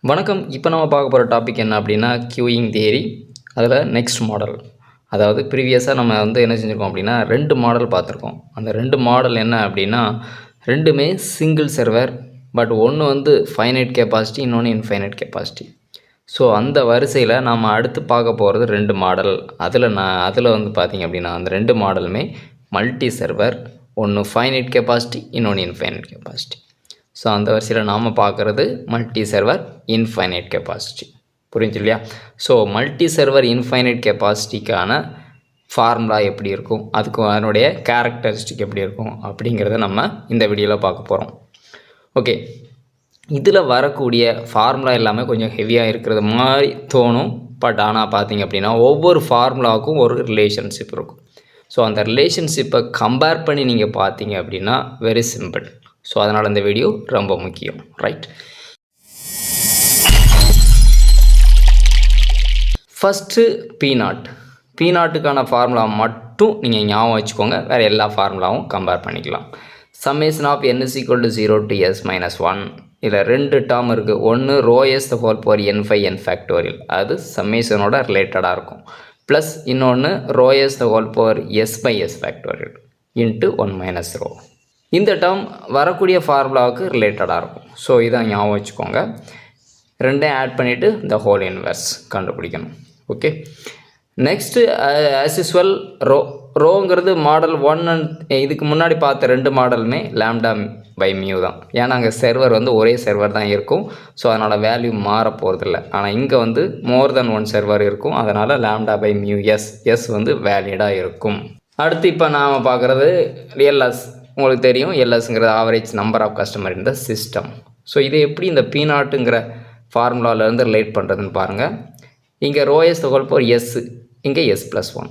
வணக்கம். இப்போ நம்ம பார்க்க போகிற டாபிக் என்ன அப்படின்னா கியூயிங் தியரி. அதில் நெக்ஸ்ட் மாடல். அதாவது ப்ரீவியஸாக நம்ம என்ன செஞ்சுருக்கோம் அப்படின்னா 2 மாடல் பார்த்துருக்கோம். அந்த 2 மாடல் என்ன அப்படின்னா ரெண்டுமே சிங்கிள் சர்வர். பட் ஒன்று ஃபைனைட் கெப்பாசிட்டி, இன்னொன்று இன்ஃபைனைட் கெப்பாசிட்டி. ஸோ அந்த வரிசையில் நாம் அடுத்து பார்க்க போகிறது 2 மாடல். அதில் பார்த்திங்க அப்படின்னா அந்த 2 மாடலுமே மல்டி சர்வர். ஒன்று ஃபைனைட் கெப்பாசிட்டி, இன்னொன்று இன்ஃபைனைட் கெப்பாசிட்டி. ஸோ அந்த வரிசையில் நாம் பார்க்குறது மல்டி சர்வர் இன்ஃபைனைட் கெப்பாசிட்டி. புரிஞ்சு இல்லையா? ஸோ மல்டி சர்வர் இன்ஃபைனைட் கெப்பாசிட்டிக்கான ஃபார்முலா எப்படி இருக்கும், அதுக்கு அதனுடைய கேரக்டரிஸ்டிக் எப்படி இருக்கும் அப்படிங்கிறத நம்ம இந்த வீடியோவில் பார்க்க போகிறோம். ஓகே, இதில் வரக்கூடிய ஃபார்முலா எல்லாமே கொஞ்சம் ஹெவியாக இருக்கிறது மாதிரி தோணும். பட் ஆனால் பார்த்திங்க அப்படின்னா ஒவ்வொரு ஃபார்முலாவுக்கும் ஒரு ரிலேஷன்ஷிப் இருக்கும். ஸோ அந்த ரிலேஷன்ஷிப்பை கம்பேர் பண்ணி நீங்கள் பார்த்தீங்க அப்படின்னா வெரி சிம்பிள். ஸோ அதனால் இந்த வீடியோ ரொம்ப முக்கியம். ரைட், ஃபஸ்ட்டு பீனாட்டுக்கான ஃபார்முலா மட்டும் நீங்கள் ஞாபகம் வச்சுக்கோங்க. வேறு எல்லா ஃபார்முலாவும் கம்பேர் பண்ணிக்கலாம். Summation of n = 0 to s - 1. இதில் 2 டேர்ம் இருக்குது. ஒன்று ρs n/n ஃபேக்டோரியல், அது சம்மேஷனோட ரிலேட்டடாக இருக்கும். ப்ளஸ் இன்னொன்று ρs s/s ஃபேக்டோரியல் இன்ட்டு 1 - ρ. இந்த டேர்ம் வரக்கூடிய ஃபார்முலாவுக்கு ரிலேட்டடாக இருக்கும். ஸோ இதை ஞாபகம் வச்சுக்கோங்க. ரெண்டையும் ஆட் பண்ணிவிட்டு இந்த ஹோல் இன்வெர்ஸ் கண்டுபிடிக்கணும். ஓகே, நெக்ஸ்ட்டு ஆஸ் யூஸ்வல் ரோங்கிறது மாடல் 1 அண்ட் இதுக்கு முன்னாடி பார்த்த 2 மாடலுமே λ/μ தான். ஏன்னா அங்கே சர்வர் ஒரே சர்வர் தான் இருக்கும். ஸோ அதனால் வேல்யூ மாற போகிறதில்ல. ஆனால் இங்கே மோர் தென் 1 சர்வர் இருக்கும். அதனால் λ/μ எஸ் வேலிடாக இருக்கும். அடுத்து இப்போ நாம் பார்க்குறது எல்எஸ். உங்களுக்கு தெரியும் எல்எஸ்ங்கிறது ஆவரேஜ் நம்பர் ஆஃப் கஸ்டமர் இந்த சிஸ்டம். ஸோ இதை எப்படி இந்த பீனாட்டுங்கிற ஃபார்முலாவிலேருந்து ரிலேட் பண்ணுறதுன்னு பாருங்கள். இங்கே ρs s, இங்கே s+1.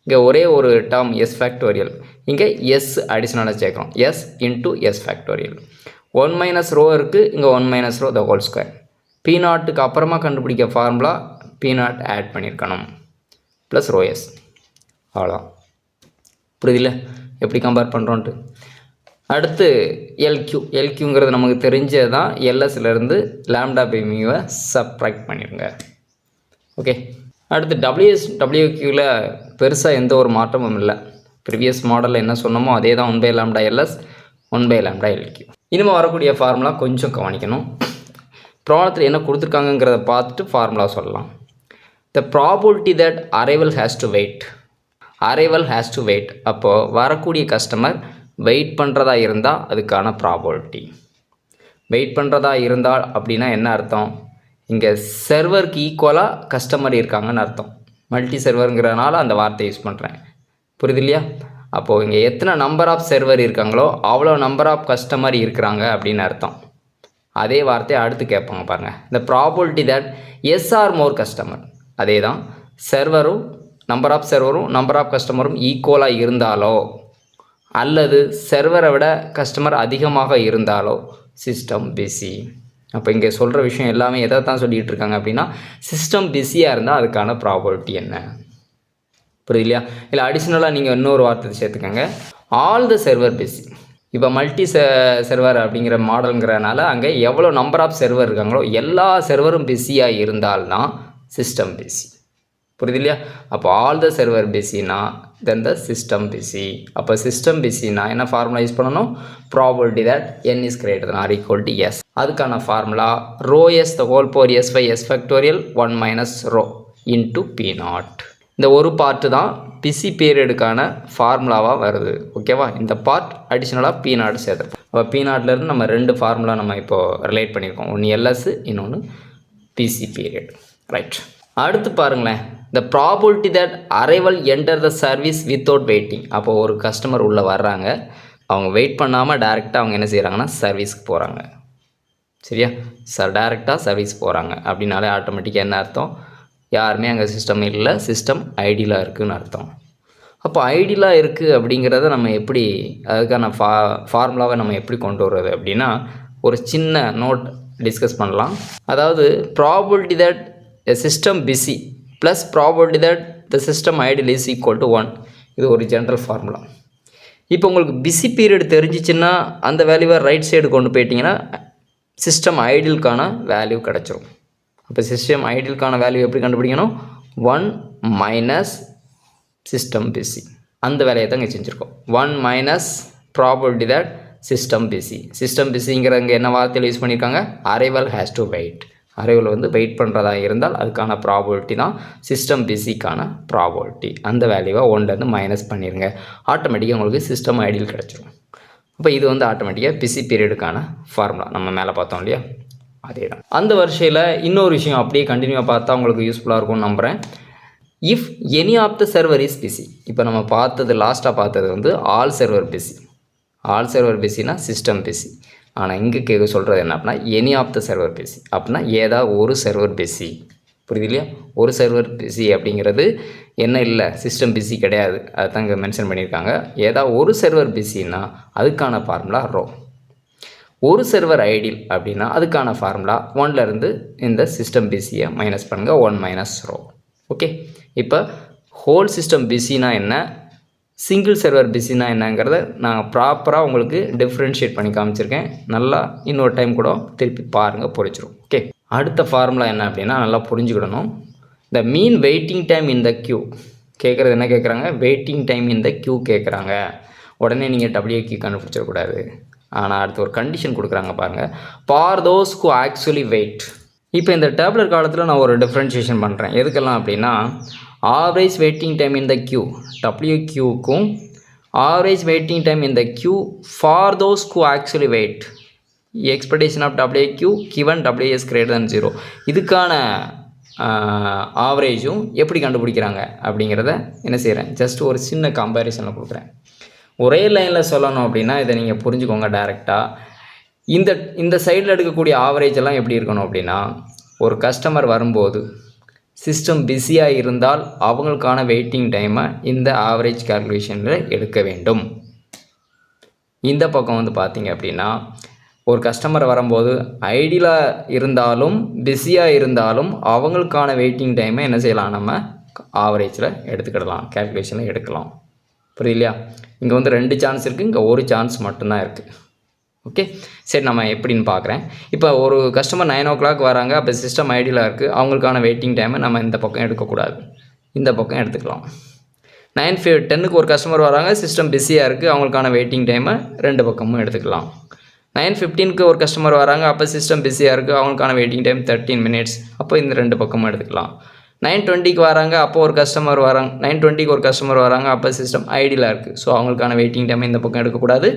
இங்கே ஒரே ஒரு டேர்ம் s ஃபேக்டோரியல், இங்கே s அடிஷ்னலாக சேர்க்குறோம். s into s factorial. 1 - ρ இருக்குது, இங்கே 1 - ρ த ஹோல் ஸ்கொயர். பீனாட்டுக்கு அப்புறமா கண்டுபிடிக்க ஃபார்முலா பீனாட் ஆட் பண்ணியிருக்கணும் ப்ளஸ் ρs. அவ்வளோதான். புரியுதில்ல எப்படி கம்பேர் பண்ணுறோன்ட்டு. அடுத்து எல்கியூங்கிறது நமக்கு தெரிஞ்சது தான். எல்எஸ்லேருந்து λ/μவை சப்ட்ராக்ட் பண்ணிடுங்க. ஓகே, அடுத்து டபிள்யூக்யூவில் பெருசாக எந்த ஒரு மாற்றமும் இல்லை. ப்ரீவியஸ் மாடலில் என்ன சொன்னோமோ அதே தான். 1/λ எல்எஸ், 1/λ எல்கியூ. இனிமேல் வரக்கூடிய ஃபார்முலா கொஞ்சம் கவனிக்கணும். ப்ராப்ளத்தில் என்ன கொடுத்துருக்காங்கங்கிறத பார்த்துட்டு ஃபார்முலா சொல்லலாம். The probability that arrival has to wait. அப்போது வரக்கூடிய கஸ்டமர் வெயிட் பண்ணுறதா இருந்தால் அதுக்கான ப்ராபபிலிட்டி. வெயிட் பண்ணுறதா இருந்தால் அப்படின்னா என்ன அர்த்தம்? இங்கே சர்வருக்கு ஈக்குவலாக கஸ்டமர் இருக்காங்கன்னு அர்த்தம். மல்டி சர்வருங்கிறதுனால அந்த வார்த்தை யூஸ் பண்ணுறேன். புரியுது இல்லையா? அப்போது இங்கே எத்தனை நம்பர் ஆஃப் சர்வர் இருக்காங்களோ அவ்வளோ நம்பர் ஆஃப் கஸ்டமர் இருக்கிறாங்க அப்படின்னு அர்த்தம். அதே வார்த்தையை அடுத்து கேட்பாங்க பாருங்கள். இந்த probability that s or more customer, அதே தான். சர்வரும் நம்பர் ஆஃப் கஸ்டமரும் ஈக்குவலாக இருந்தாலோ அல்லது சர்வரை விட கஸ்டமர் அதிகமாக இருந்தாலோ சிஸ்டம் பிஸி. அப்போ இங்கே சொல்கிற விஷயம் எல்லாமே எதை தான் சொல்லிகிட்டு இருக்காங்க அப்படின்னா சிஸ்டம் பிஸியாக இருந்தால் அதுக்கான ப்ராபபிலிட்டி என்ன. புரியுது இல்லையா? இல்லை அடிஷ்னலாக நீங்கள் இன்னொரு வார்த்தை சேர்த்துக்கோங்க, ஆல் த சர்வர் பிஸி. இப்போ மல்டி சர்வர் அப்படிங்கிற மாடலுங்கிறனால அங்கே எவ்வளோ நம்பர் ஆஃப் சர்வர் இருக்காங்களோ எல்லா சர்வரும் பிஸியாக இருந்தால்தான் சிஸ்டம் பிஸி. புரியுது இல்லையா? அப்போ ஆல் த சர்வர் பிஸினா தென் த சிஸ்டம் பிஸி. அப்போ சிஸ்டம் பிஸினா என்ன ஃபார்முலா யூஸ் பண்ணணும்? Probability that n is greater than or equal to s. அதுக்கான formula ρs s/s factorial 1 - ρ into p0. இந்த ஒரு பார்ட்டு தான் பிஸி பீரியடுக்கான ஃபார்முலாவாக வருது. ஓகேவா? இந்த பார்ட் அடிஷ்னலாக p0 சேர்த்துருப்போம். அப்போ p0லேருந்து நம்ம 2 ஃபார்முலா நம்ம இப்போது ரிலேட் பண்ணியிருக்கோம். ஒன்று எல்எஸ், இன்னொன்று பிசி பீரியட். ரைட், அடுத்து பாருங்களேன். த probability that arrival enter the service without waiting. அப்போது ஒரு கஸ்டமர் உள்ளே வர்றாங்க, அவங்க வெயிட் பண்ணாமல் டேரெக்டாக அவங்க என்ன செய்கிறாங்கன்னா சர்வீஸ்க்கு போகிறாங்க. சரியா? டேரெக்டாக சர்வீஸ் போகிறாங்க அப்படின்னாலே ஆட்டோமேட்டிக்காக என்ன அர்த்தம்? யாருமே அங்கே சிஸ்டம் இல்லை, சிஸ்டம் ஐடியலாக இருக்குதுன்னு அர்த்தம். அப்போ ஐடியலாக இருக்குது அப்படிங்கிறத நம்ம எப்படி, அதுக்கான ஃபார்முலாவை நம்ம எப்படி கொண்டு வர்றது அப்படின்னா ஒரு சின்ன நோட் டிஸ்கஸ் பண்ணலாம். அதாவது probability that a system busy plus probability that the system idle is equal to 1. இது ஒரு ஜென்ரல் ஃபார்முலா. இப்போ உங்களுக்கு பிஸி பீரியட் தெரிஞ்சிச்சுன்னா அந்த வேல்யூவை ரைட் சைடு கொண்டு போயிட்டீங்கன்னா சிஸ்டம் ஐடியலுக்கான வேல்யூ கிடச்சிரும். அப்போ சிஸ்டம் ஐடியலுக்கான வேல்யூ எப்படி கண்டுபிடிக்கணும்? 1 மைனஸ் சிஸ்டம் பிசி. அந்த வேலையை தான் இங்கே செஞ்சுருக்கோம். 1 minus probability that system busy. System பிசிங்கிறவங்க என்ன வார்த்தையில் யூஸ் பண்ணியிருக்காங்க? Arrival has to wait. Arrival வந்து வெயிட் பண்ணுறதா இருந்தால் அதுக்கான ப்ராபபிலிட்டி தான் சிஸ்டம் பிசிக்கான ப்ராபபிலிட்டி. அந்த வேல்யூவை 1லேருந்து மைனஸ் பண்ணிடுங்க. ஆட்டோமேட்டிக்காக உங்களுக்கு சிஸ்டம் ஐடியல் கிடச்சிரும். அப்போ இது வந்து ஆட்டோமேட்டிக்காக பிசி பீரியடுக்கான ஃபார்முலா நம்ம மேலே பார்த்தோம் இல்லையா, அதே தான். அந்த வரிசையில் இன்னொரு விஷயம் அப்படியே கண்டினியூவாக பார்த்தா உங்களுக்கு யூஸ்ஃபுல்லாக இருக்கும்னு நம்புகிறேன். If any of the server is busy. இப்போ நம்ம பார்த்தது லாஸ்ட்டாக பார்த்தது வந்து all server busy. All server பிசினா சிஸ்டம் பிசி. ஆனால் இங்கே கேட்க சொல்கிறது என்ன அப்படின்னா any of the server busy அப்படின்னா ஏதாவது ஒரு சர்வர் பிசி. புரியுது இல்லையா? ஒரு சர்வர் பிசி அப்படிங்கிறது என்ன இல்லை, சிஸ்டம் பிசி கிடையாது. அதுதான் இங்கே மென்ஷன் பண்ணியிருக்காங்க. ஏதாவது ஒரு சர்வர் பிசின்னா அதுக்கான ஃபார்முலா ரோ. ஒரு சர்வர் ஐடியல் அப்படின்னா அதுக்கான ஃபார்முலா 1லேருந்து இந்த சிஸ்டம் பிசியை மைனஸ் பண்ணுங்கள், 1 மைனஸ் ரோ. ஓகே, இப்போ ஹோல் சிஸ்டம் பிசினா என்ன, சிங்கிள் சர்வர் பிசினா என்னங்கிறத நான் ப்ராப்பராக உங்களுக்கு டிஃப்ரென்ஷியேட் பண்ணி காமிச்சிருக்கேன். நல்லா இன்னொரு டைம் கூட திருப்பி பாருங்கள், புரிஞ்சிடும். ஓகே, அடுத்த ஃபார்முலா என்ன அப்படின்னா நல்லா புரிஞ்சுக்கிடணும். The mean waiting time in the queue கேட்குறது என்ன கேட்குறாங்க? Waiting time in the queue கேட்குறாங்க. உடனே நீங்கள் WQ கண்டுபிடிச்சிடக்கூடாது. ஆனால் அடுத்து ஒரு கண்டிஷன் கொடுக்குறாங்க பாருங்கள். For those who actually wait. இப்போ இந்த டேப்லெட் காலத்தில் நான் ஒரு டிஃப்ரென்ஷியேஷன் பண்ணுறேன். எதுக்கெல்லாம் அப்படின்னா average waiting time in the queue WQக்கும் average waiting time in the queue for those who actually wait expectation of WQ given WS greater than 0 இதுக்கான ஆவரேஜும் எப்படி கண்டுபிடிக்கிறாங்க அப்படிங்கிறத என்ன செய்கிறேன், ஜஸ்ட் ஒரு சின்ன கம்பேரிசனில் கொடுக்குறேன். ஒரே லைனில் சொல்லணும் அப்படின்னா இதை நீங்கள் புரிஞ்சுக்கோங்க டைரெக்டாக. இந்த சைடில் எடுக்கக்கூடிய ஆவரேஜ் எல்லாம் எப்படி இருக்கணும் அப்படின்னா, ஒரு கஸ்டமர் வரும்போது சிஸ்டம் பிஸியாக இருந்தால் அவங்களுக்கான வெயிட்டிங் டைமை இந்த ஆவரேஜ் கால்குலேஷனில் எடுக்க வேண்டும். இந்த பக்கம் வந்து பார்த்திங்க அப்படின்னா ஒரு கஸ்டமர் வரும்போது ஐடியலாக இருந்தாலும் பிஸியாக இருந்தாலும் அவங்களுக்கான வெயிட்டிங் டைமை என்ன செய்யலாம், நம்ம ஆவரேஜில் எடுத்துக்கிடலாம், கால்குலேஷனில் எடுக்கலாம். புரியலையா? இங்கே வந்து 2 சான்ஸ் இருக்குது, இங்கே ஒரு சான்ஸ் மட்டும்தான் இருக்குது. ஓகே, சரி நம்ம எப்படின்னு பார்க்குறேன். இப்போ ஒரு கஸ்டமர் 9 o'clock வராங்க. அப்போ சிஸ்டம் ஐடியலாக இருக்குது. அவங்களுக்கான வெயிட்டிங் டைமை நம்ம இந்த பக்கம் எடுக்கக்கூடாது, இந்த பக்கம் எடுத்துக்கலாம். 9:10 ஒரு கஸ்டமர் வராங்க. சிஸ்டம் பிஸியாக இருக்குது. அவங்களுக்கான வெயிட்டிங் டைமை 2 பக்கமும் எடுத்துக்கலாம். 9:15 ஒரு கஸ்டமர் வராங்க. அப்போ சிஸ்டம் பிஸியாக இருக்குது. அவங்களுக்கான வெயிட்டிங் டைம் 13 minutes. அப்போ இந்த 2 பக்கமும் எடுத்துக்கலாம். 9:20 வராங்க. அப்போ ஒரு கஸ்டமர் வராங்க. 9:20 ஒரு கஸ்டமர் வராங்க. அப்போ சிஸ்டம் ஐடியலாக இருக்குது. ஸோ அவங்களுக்கான வெயிட்டிங் டைம் இந்த பக்கம் எடுக்கக்கூடாது,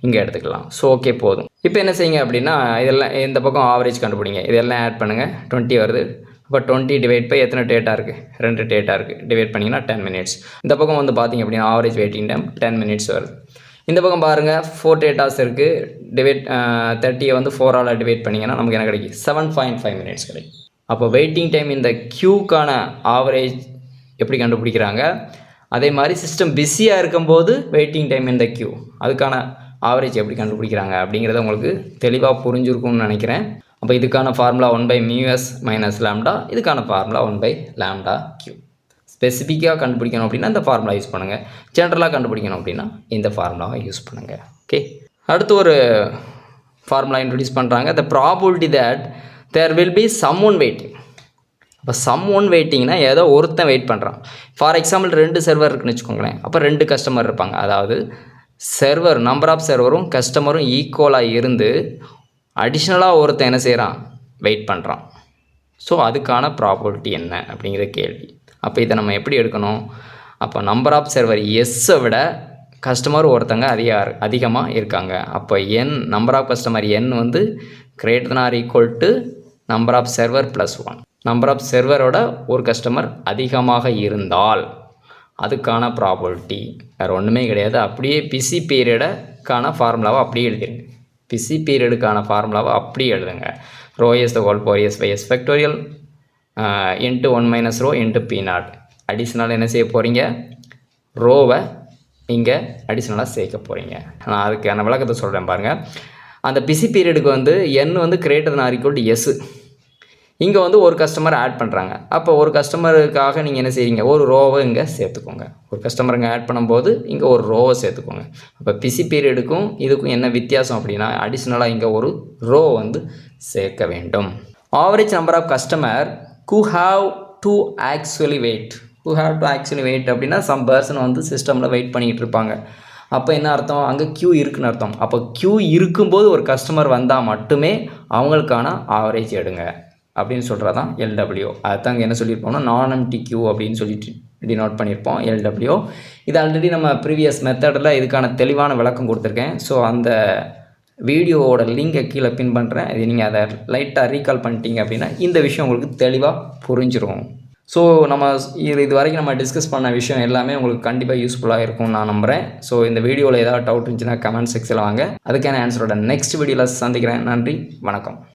இங்கே எடுத்துக்கலாம். ஸோ ஓகே, போதும். இப்போ என்ன செய்யுங்க அப்படின்னா இதெல்லாம் இந்த பக்கம் ஆவரேஜ் கண்டுபிடிங்க. இதெல்லாம் ஆட் பண்ணுங்கள். 20 வருது. அப்போ 20 டிவைட் பை எத்தனை டேட்டா இருக்குது? 2 டேட்டா இருக்குது. டிவைட் பண்ணிங்கன்னா 10 minutes. இந்த பக்கம் வந்து பார்த்திங்க அப்படின்னா ஆவரேஜ் வெயிட்டிங் டைம் 10 minutes வருது. இந்த பக்கம் பாருங்கள் 4 டேட்டாஸ் இருக்குது. டிவைட் 30 வந்து 4ஆல் டிவைட் பண்ணிங்கன்னா நமக்கு என்ன கிடைக்கும்? 7.5 minutes கிடைக்கும். அப்போ வெயிட்டிங் டைம் இந்த க்யூக்கான ஆவரேஜ் எப்படி கண்டுபிடிக்கிறாங்க, அதே மாதிரி சிஸ்டம் பிஸியாக இருக்கும்போது வெயிட்டிங் டைம் இந்த க்யூ அதுக்கான ஆவரேஜ் எப்படி கண்டுபிடிக்கிறாங்க அப்படிங்கிறத உங்களுக்கு தெளிவாக புரிஞ்சிருக்கும்னு நினைக்கிறேன். அப்போ இதுக்கான ஃபார்முலா 1/μs மைனஸ் லாம்டா, இதுக்கான ஃபார்முலா 1/λQ. ஸ்பெசிஃபிக்காக கண்டுபிடிக்கணும் அப்படின்னா இந்த ஃபார்முலா யூஸ் பண்ணுங்கள். ஜென்ரலாக கண்டுபிடிக்கணும் அப்படின்னா இந்த ஃபார்முலாவை யூஸ் பண்ணுங்கள். ஓகே, அடுத்து ஒரு ஃபார்முலா இன்ட்ரடியூஸ் பண்ணுறாங்க. The probability that there will be some one waiting. இப்போ சம் ஒன் வெயிட்டிங்னா ஏதோ ஒருத்தன் வெயிட் பண்ணுறான். ஃபார் எக்ஸாம்பிள் 2 சர்வர் இருக்குன்னு வச்சுக்கோங்களேன். அப்போ 2 கஸ்டமர் இருப்பாங்க. அதாவது சர்வர் நம்பர் ஆஃப் சர்வரும் கஸ்டமரும் ஈக்குவலாக இருந்து அடிஷ்னலாக ஒருத்தன் என்ன செய்கிறான், வெயிட் பண்ணுறான். ஸோ அதுக்கான ப்ராபபிலிட்டி என்ன அப்படிங்கிற கேள்வி. அப்போ இதை நம்ம எப்படி எடுக்கணும்? அப்போ நம்பர் ஆஃப் சர்வர் எஸ்ஸை விட கஸ்டமர் ஒருத்தங்க அதிகமாக இருக்காங்க. அப்போ நம்பர் ஆஃப் கஸ்டமர் வந்து greater than or equal to number of server plus 1. Number of சர்வரோட ஒரு கஸ்டமர் அதிகமாக இருந்தால் அதுக்கான ப்ராபபிலிட்டி வேறு ஒன்றுமே கிடையாது. அப்படியே பிசி பீரியடுக்கான ஃபார்முலாவை அப்படியே எழுதிடுங்க. பிசி பீரியடுக்கான ஃபார்முலாவை அப்படியே எழுதுங்க. Rho s the whole power s by s factorial into 1 minus rho into P0. அடிஷ்னலாக என்ன செய்ய போகிறீங்க, ரோவை இங்கே அடிஷ்னலாக சேர்க்க போகிறீங்க. நான் அதுக்கான விளக்கத்தை சொல்கிறேன் பாருங்கள். அந்த பிசி பீரியடுக்கு வந்து n வந்து greater than or equal to s. இங்கே வந்து ஒரு கஸ்டமர் ஆட் பண்ணுறாங்க. அப்போ ஒரு கஸ்டமருக்காக நீங்கள் என்ன செய்றீங்க, ஒரு ரோவை இங்கே சேர்த்துக்கோங்க. ஒரு கஸ்டமர் இங்கே ஆட் பண்ணும்போது இங்கே ஒரு ரோவை சேர்த்துக்கோங்க. அப்போ பிசி பீரியடுக்கும் இதுக்கும் என்ன வித்தியாசம் அப்படின்னா, அடிஷ்னலாக இங்கே ஒரு ரோ வந்து சேர்க்க வேண்டும். Average number of customer who have to actually wait அப்படின்னா சம் பர்சன் வந்து சிஸ்டமில் வெயிட் பண்ணிகிட்டு இருப்பாங்க. அப்போ என்ன அர்த்தம், அங்கே க்யூ இருக்குன்னு அர்த்தம். அப்போ க்யூ இருக்கும்போது ஒரு கஸ்டமர் வந்தால் மட்டுமே அவங்களுக்கான ஆவரேஜ் எடுங்க அப்படின்னு சொல்கிறது தான் எல்டபிள்யூ. அதுதான் அங்கே என்ன சொல்லியிருப்போம்னா நான் எம்டி க்யூ அப்படின்னு சொல்லிட்டு டினோட் பண்ணியிருப்போம் எல்டபிள்யூ. இது ஆல்ரெடி நம்ம ப்ரீவியஸ் மெத்தடில் இதுக்கான தெளிவான விளக்கம் கொடுத்துருக்கேன். ஸோ அந்த வீடியோவோட லிங்கை கீழே பின் பண்ணுறேன். இது நீங்கள் அதை லைட்டாக ரீகால் பண்ணிட்டீங்க அப்படின்னா இந்த விஷயம் உங்களுக்கு தெளிவாக புரிஞ்சிடும். ஸோ நம்ம இது வரைக்கும் நம்ம டிஸ்கஸ் பண்ண விஷயம் எல்லாமே உங்களுக்கு கண்டிப்பாக யூஸ்ஃபுல்லாக இருக்கும்னு நான் நம்புகிறேன். ஸோ இந்த வீடியோவில் ஏதாவது டவுட் இருந்துச்சுன்னா கமெண்ட் செக்ஷனில் வாங்க, அதுக்கான ஆன்சரோட நெக்ஸ்ட் வீடியோவில் சந்திக்கிறேன். நன்றி, வணக்கம்.